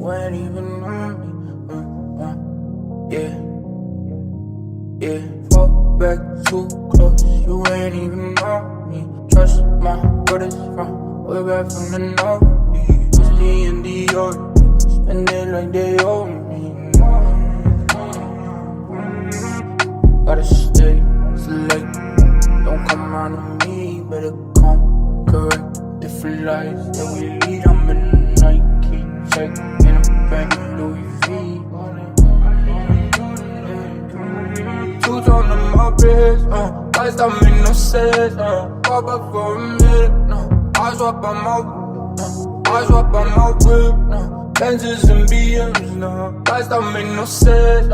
you ain't even on me. Yeah, fall back too close, you ain't even on me. Trust my brothers from way back from the north. Whiskey in the ocean, spend it like they owe me. Gotta stay select, don't come round to me, better come correct. Different lives that we lead, I'm in the Nike check, in a bag of Louis V. Two tone on my wrist, lights don't make no sense, pop up for a minute, eyes up on my whip, Benzes and BMs, lights don't make no sense,